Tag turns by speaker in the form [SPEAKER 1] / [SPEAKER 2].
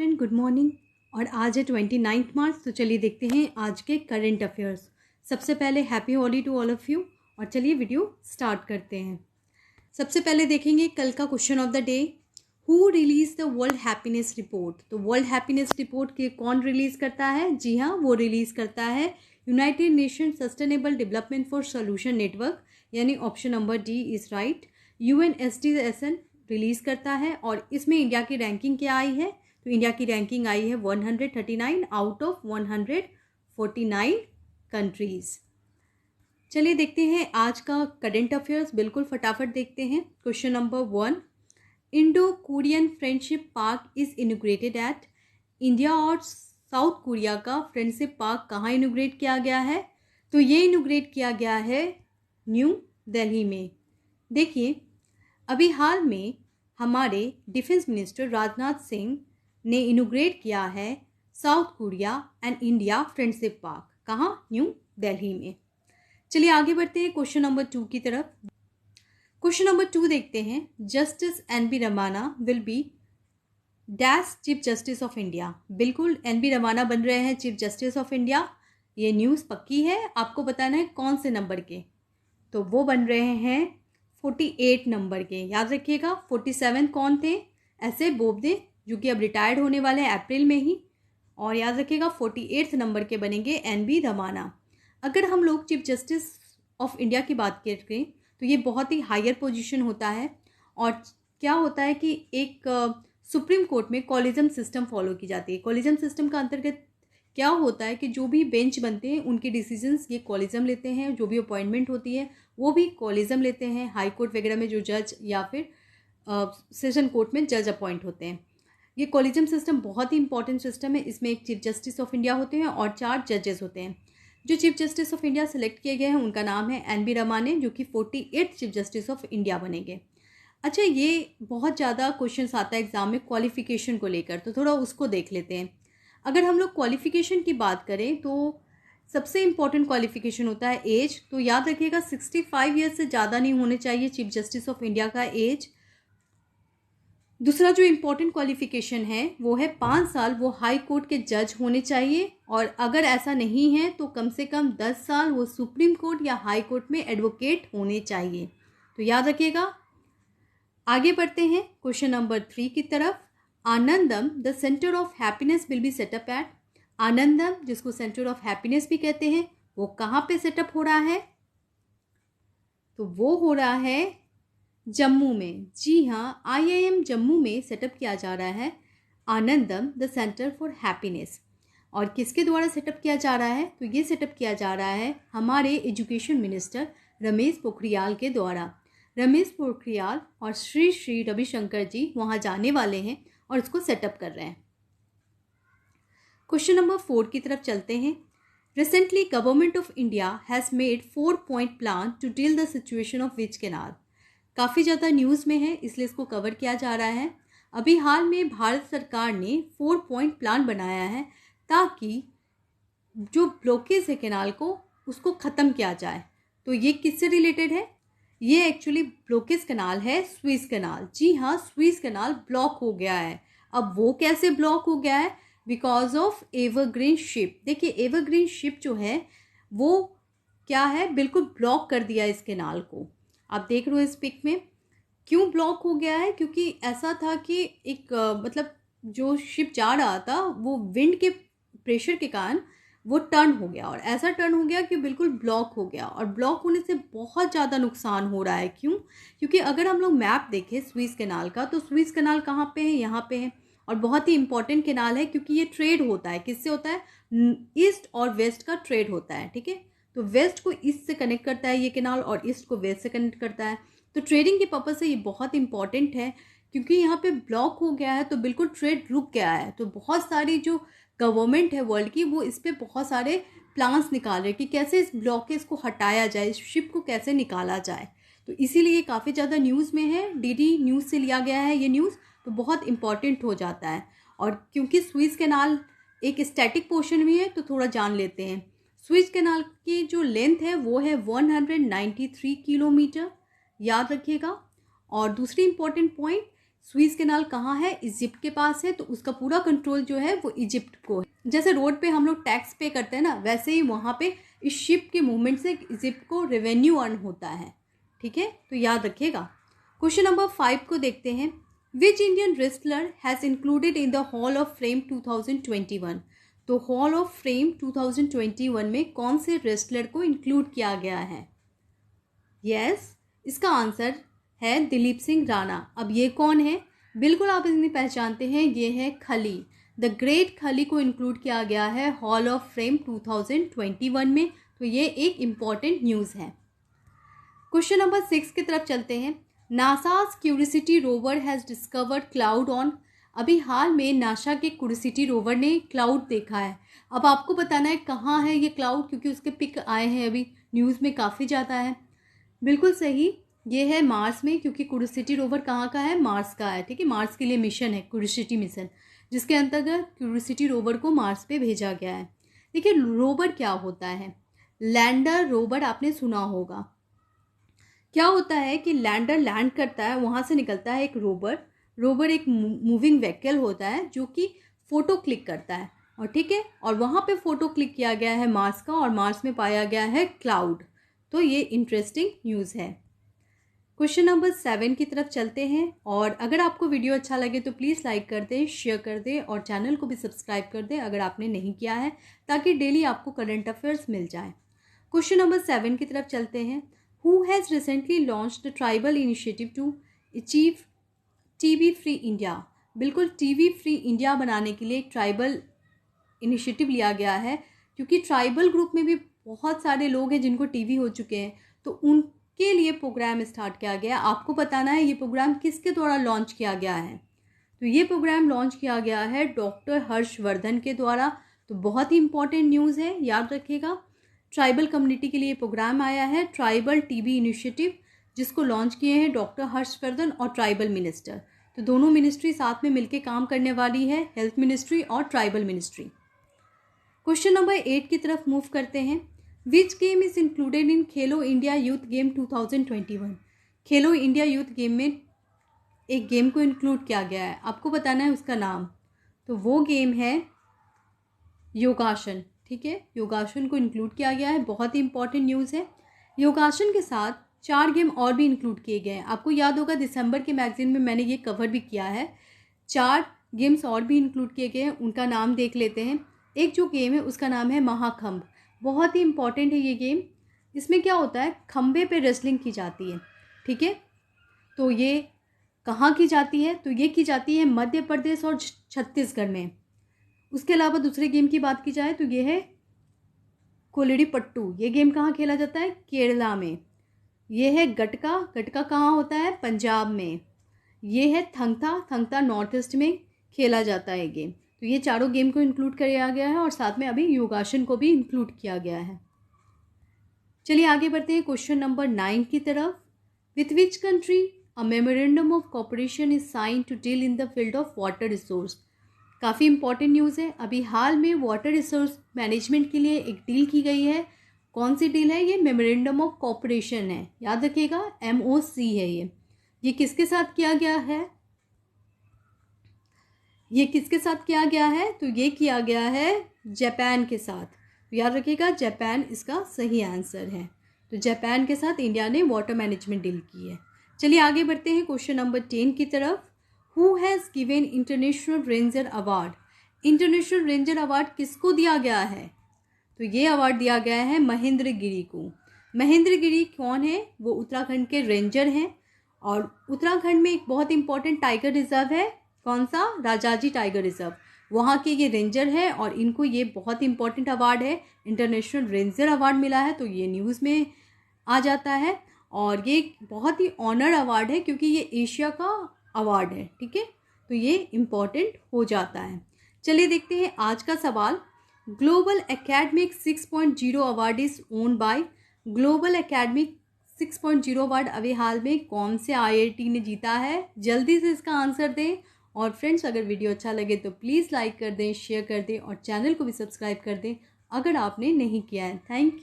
[SPEAKER 1] Friend good morning. और आज है 29 मार्च। तो चलिए देखते हैं आज के करंट अफेयर्स। सबसे पहले happy Holi to all of you. और चलिए वीडियो स्टार्ट करते हैं। सबसे पहले देखेंगे कल का question of the day. Who release the world happiness report. तो वर्ल्ड हैप्पीनेस रिपोर्ट के कौन रिलीज करता है? जी हाँ, वो रिलीज करता है United Nation Sustainable Development for Solution Network, यानी option number D is right. UNSDSN release करता है और इसमें इंडिया की रैंकिंग क्या आई है? तो इंडिया की रैंकिंग आई है 139 आउट ऑफ 149 कंट्रीज। चलिए देखते हैं आज का करंट अफेयर्स, बिल्कुल फटाफट देखते हैं। Question number 1, Indo Korean friendship park is inaugurated at. India और साउथ कोरिया का फ्रेंडशिप पार्क कहाँ इनोग्रेट किया गया है? तो ये इनोग्रेट किया गया है न्यू दिल्ली में। देखिए, अभी हाल में हमारे डिफेंस मिनिस्टर राजनाथ सिंह ने इनोग्रेट किया है south Korea and India friendship park. कहाँ? न्यू दिल्ली में। चलिए आगे बढ़ते हैं क्वेश्चन नंबर 2 की तरफ। क्वेश्चन नंबर 2 देखते हैं। Justice NB Ramana will be dash chief justice of India. बिल्कुल NB रमाना बन रहे हैं चीफ जस्टिस ऑफ इंडिया। ये न्यूज़ पक्की है, आपको बताना है कौन से नंबर के। तो वो बन रहे हैं 48 नंबर के। याद रखिएगा 47 कौन थे? ऐसे बोबदे, जो कि अब रिटायर्ड होने वाले हैं अप्रैल में ही। और याद रखिएगा 48 नंबर के बनेंगे NB रमाना। अगर हम लोग चीफ जस्टिस ऑफ इंडिया की बात करें तो ये बहुत ही हायर पोजीशन होता है। और क्या होता है कि एक सुप्रीम कोर्ट में कॉलिजम सिस्टम फॉलो की जाती है। कॉलिजम सिस्टम का अंतर्गत क्या होता है कि जो भी बेंच बनते हैं उनके डिसीजंस ये कॉलिजम लेते हैं। जो भी अपॉइंटमेंट होती है वो भी कॉलिजम लेते हैं। हाई कोर्ट वगैरह में जो जज या फिर सेशन कोर्ट में जज अपॉइंट होते हैं। ये कॉलिजम सिस्टम बहुत ही इंपॉर्टेंट सिस्टम है। इसमें एक चीफ जस्टिस ऑफ इंडिया होते हैं और 4 जजेस होते हैं। जो chief justice of India select किए गए हैं उनका नाम है NB रमाने, जो कि 48 चीफ जस्टिस ऑफ इंडिया बनेंगे। अच्छा, ये बहुत ज़्यादा क्वेश्चंस आता है एग्जाम में क्वालिफिकेशन को लेकर, तो थोड़ा उसको देख लेते हैं। अगर हम लोग क्वालिफिकेशन की बात करें तो सबसे इम्पॉर्टेंट क्वालिफिकेशन होता है एज। तो याद रखिएगा 65 ईयर्स से ज़्यादा नहीं होने चाहिए चीफ जस्टिस ऑफ इंडिया का एज। दूसरा जो इम्पोर्टेंट क्वालिफिकेशन है वो है 5 साल वो हाई कोर्ट के जज होने चाहिए। और अगर ऐसा नहीं है तो कम से कम 10 साल वो सुप्रीम कोर्ट या हाई कोर्ट में एडवोकेट होने चाहिए। तो याद रखिएगा। आगे बढ़ते हैं क्वेश्चन नंबर 3 की तरफ। Anandam the centre of happiness will be set up at. Anandam, जिसको सेंटर ऑफ हैप्पीनेस भी कहते हैं, वो कहाँ पे सेटअप हो रहा है? तो वो हो रहा है जम्मू में। जी हाँ, IIM जम्मू में सेटअप किया जा रहा है आनंदम द सेंटर फॉर हैप्पीनेस। और किसके द्वारा सेटअप किया जा रहा है? तो ये सेटअप किया जा रहा है हमारे एजुकेशन मिनिस्टर रमेश पोखरियाल के द्वारा। रमेश पोखरियाल और श्री श्री रविशंकर जी वहाँ जाने वाले हैं और इसको सेटअप कर रहे हैं। क्वेश्चन नंबर 4 की तरफ चलते हैं। Recently government of India has made 4-point plan to deal the situation of which canal. काफ़ी ज़्यादा न्यूज़ में है इसलिए इसको कवर किया जा रहा है। अभी हाल में भारत सरकार ने 4-point प्लान बनाया है ताकि जो ब्लॉकेज है कैनाल को उसको ख़त्म किया जाए। तो ये किससे रिलेटेड है? ये एक्चुअली ब्लॉकेज कैनाल है स्विस कैनाल। जी हाँ, स्विस कैनाल ब्लॉक हो गया है। अब वो कैसे ब्लॉक हो गया है? Because of evergreen ship. देखिए, एवरग्रीन शिप जो है वो क्या है, बिल्कुल ब्लॉक कर दिया इस कैनाल को। आप देख रहे हो इस पिक में। क्यों ब्लॉक हो गया है? क्योंकि ऐसा था कि एक मतलब जो शिप जा रहा था वो विंड के प्रेशर के कारण वो टर्न हो गया। और ऐसा टर्न हो गया कि बिल्कुल ब्लॉक हो गया। और ब्लॉक होने से बहुत ज़्यादा नुकसान हो रहा है। क्यों? क्योंकि अगर हम लोग मैप देखें स्विस कैनाल का, तो स्विस कैनाल कहाँ पे है? यहाँ पे है। और बहुत ही इंपॉर्टेंट कैनाल है क्योंकि ये ट्रेड होता है। किससे होता है? ईस्ट और वेस्ट का ट्रेड होता है। ठीक है, तो वेस्ट को ईस्ट से कनेक्ट करता है ये कैनाल और ईस्ट को वेस्ट से कनेक्ट करता है। तो ट्रेडिंग के पर्पज़ से ये बहुत इंपॉर्टेंट है। क्योंकि यहाँ पे ब्लॉक हो गया है तो बिल्कुल ट्रेड रुक गया है। तो बहुत सारी जो गवर्नमेंट है वर्ल्ड की वो इस पर बहुत सारे प्लान्स निकाल रहे हैं कि कैसे इस ब्लॉकेज को हटाया जाए, इस शिप को कैसे निकाला जाए। तो इसीलिए ये काफ़ी ज़्यादा न्यूज़ में है। DD न्यूज़ से लिया गया है ये न्यूज़, तो बहुत इंपॉर्टेंट हो जाता है। और क्योंकि स्विस कैनाल एक स्टैटिक पोर्शन भी है तो थोड़ा जान लेते हैं। स्विस कैनाल की जो लेंथ है वो है 193 किलोमीटर। याद रखिएगा। और दूसरी इंपॉर्टेंट पॉइंट स्वीज कैनाल कहाँ है? इजिप्ट के पास है, तो उसका पूरा कंट्रोल जो है वो इजिप्ट को है। जैसे रोड पे हम लोग टैक्स पे करते हैं ना, वैसे ही वहाँ पे इस शिप के मूवमेंट से इजिप्ट को रेवेन्यू अर्न होता है। ठीक है, तो याद रखिएगा। क्वेश्चन नंबर 5 को देखते हैं। Which Indian wrestler has included in the hall of fame 2021? तो हॉल ऑफ फेम 2021 में कौन से रेसलर को इंक्लूड किया गया है? यस, इसका आंसर है दिलीप सिंह राणा। अब ये कौन है? बिल्कुल आप इन्हें पहचानते हैं, ये है खली। द ग्रेट खली को इंक्लूड किया गया है हॉल ऑफ फेम 2021 में। तो ये एक इम्पॉर्टेंट न्यूज़ है। क्वेश्चन नंबर 6 की तरफ चलते हैं। NASA's curiosity rover has discovered cloud on. अभी हाल में नासा के क्यूरियोसिटी रोवर ने क्लाउड देखा है। अब आपको बताना है कहाँ है ये क्लाउड, क्योंकि उसके पिक आए हैं अभी न्यूज़ में काफ़ी ज़्यादा है। बिल्कुल सही, ये है मार्स में, क्योंकि क्यूरियोसिटी रोवर कहाँ का है? मार्स का है। ठीक है, मार्स के लिए मिशन है क्यूरियोसिटी मिशन, जिसके अंतर्गत क्यूरियोसिटी रोवर को मार्स पे भेजा गया है। देखिए रोवर क्या होता है? लैंडर रोवर आपने सुना होगा। क्या होता है कि लैंडर लैंड करता है, वहाँ से निकलता है एक रोवर। रोवर एक मूविंग व्हीकल होता है जो कि फ़ोटो क्लिक करता है, और ठीक है, और वहाँ पे फ़ोटो क्लिक किया गया है मार्स का, और मार्स में पाया गया है क्लाउड। तो ये इंटरेस्टिंग न्यूज़ है। क्वेश्चन नंबर 7 की तरफ चलते हैं। और अगर आपको वीडियो अच्छा लगे तो प्लीज़ लाइक कर दें, शेयर कर दें, और चैनल को भी सब्सक्राइब कर दें अगर आपने नहीं किया है, ताकि डेली आपको करंट अफेयर्स मिल जाए। क्वेश्चन नंबर 7 की तरफ चलते हैं। Who has recently launched the tribal initiative to achieve TB free India? बिल्कुल, टीबी फ्री इंडिया बनाने के लिए एक ट्राइबल इनिशिएटिव लिया गया है, क्योंकि ट्राइबल ग्रुप में भी बहुत सारे लोग हैं जिनको टीबी हो चुके हैं, तो उनके लिए प्रोग्राम स्टार्ट किया गया। आपको बताना है ये प्रोग्राम किसके द्वारा लॉन्च किया गया है। तो ये प्रोग्राम लॉन्च किया गया है डॉक्टर हर्षवर्धन के द्वारा। तो बहुत ही इंपॉर्टेंट न्यूज़ है, याद रखिएगा। ट्राइबल कम्युनिटी के लिए प्रोग्राम आया है ट्राइबल टीबी इनिशिएटिव, जिसको लॉन्च किए हैं डॉक्टर हर्षवर्धन और ट्राइबल मिनिस्टर। तो दोनों मिनिस्ट्री साथ में मिलकर काम करने वाली है, हेल्थ मिनिस्ट्री और ट्राइबल मिनिस्ट्री। क्वेश्चन नंबर 8 की तरफ मूव करते हैं। Which game is included in Khelo India youth game 2021? Khelo India youth game में एक गेम को इंक्लूड किया गया है, आपको बताना है उसका नाम। तो वो गेम है योगासन। ठीक है, योगासन को इंक्लूड किया गया है, बहुत ही इंपॉर्टेंट न्यूज़ है। योगासन के साथ 4 गेम और भी इंक्लूड किए गए हैं। आपको याद होगा दिसंबर के मैगजीन में मैंने ये कवर भी किया है। 4 गेम्स और भी इंक्लूड किए गए हैं, उनका नाम देख लेते हैं। एक जो गेम है उसका नाम है महाखंभ, बहुत ही इंपॉर्टेंट है ये गेम। इसमें क्या होता है, खंबे पे रेसलिंग की जाती है। ठीक है, तो ये कहाँ की जाती है? तो ये की जाती है मध्य प्रदेश और छत्तीसगढ़ में। उसके अलावा दूसरे गेम की बात की जाए तो ये है कोलिडी पट्टू। ये गेम कहाँ खेला जाता है? केरला में। ये है गटका। गटका कहाँ होता है? पंजाब में। ये है थंगता। थंगता नॉर्थ ईस्ट में खेला जाता है गेम। तो ये चारों गेम को इंक्लूड किया गया है, और साथ में अभी योगासन को भी इंक्लूड किया गया है। चलिए आगे बढ़ते हैं क्वेश्चन नंबर 9 की तरफ। With which country a memorandum of corporation is sine to deal in the field of water resource? काफ़ी इंपॉर्टेंट न्यूज़ है। अभी हाल में वाटर रिसोर्स मैनेजमेंट के लिए एक डील की गई है। कौन सी डील है? ये मेमोरेंडम ऑफ कॉपरेशन है, याद रखिएगा, MOC है ये किसके साथ किया गया है? ये किसके साथ किया गया है? तो ये किया गया है जापान के साथ। तो याद रखिएगा, जापान इसका सही आंसर है। तो जापान के साथ इंडिया ने वाटर मैनेजमेंट डील की है। चलिए आगे बढ़ते हैं क्वेश्चन नंबर 10 की तरफ। Who has given international ranger award? International ranger award किसको दिया गया है? तो ये अवार्ड दिया गया है महेंद्र गिरी को। महेंद्र गिरी कौन है? वो उत्तराखंड के रेंजर हैं, और उत्तराखंड में एक बहुत इंपॉर्टेंट टाइगर रिजर्व है। कौन सा? Rajaji tiger reserve. वहाँ के ये रेंजर है, और इनको ये बहुत इंपॉर्टेंट अवार्ड है, इंटरनेशनल रेंजर अवार्ड मिला है। तो ये न्यूज़ में आ जाता है, और ये बहुत ही ऑनर अवार्ड है, क्योंकि ये एशिया का अवार्ड है। ठीक है, तो ये इम्पॉर्टेंट हो जाता है। चलिए देखते हैं आज का सवाल। Global academic 6.0 award is won by. Global academic 6.0 award अभी हाल में कौन से IIT ने जीता है? जल्दी से इसका आंसर दें। और फ्रेंड्स, अगर वीडियो अच्छा लगे तो प्लीज़ लाइक कर दें, शेयर कर दें, और चैनल को भी सब्सक्राइब कर दें अगर आपने नहीं किया है। Thank you.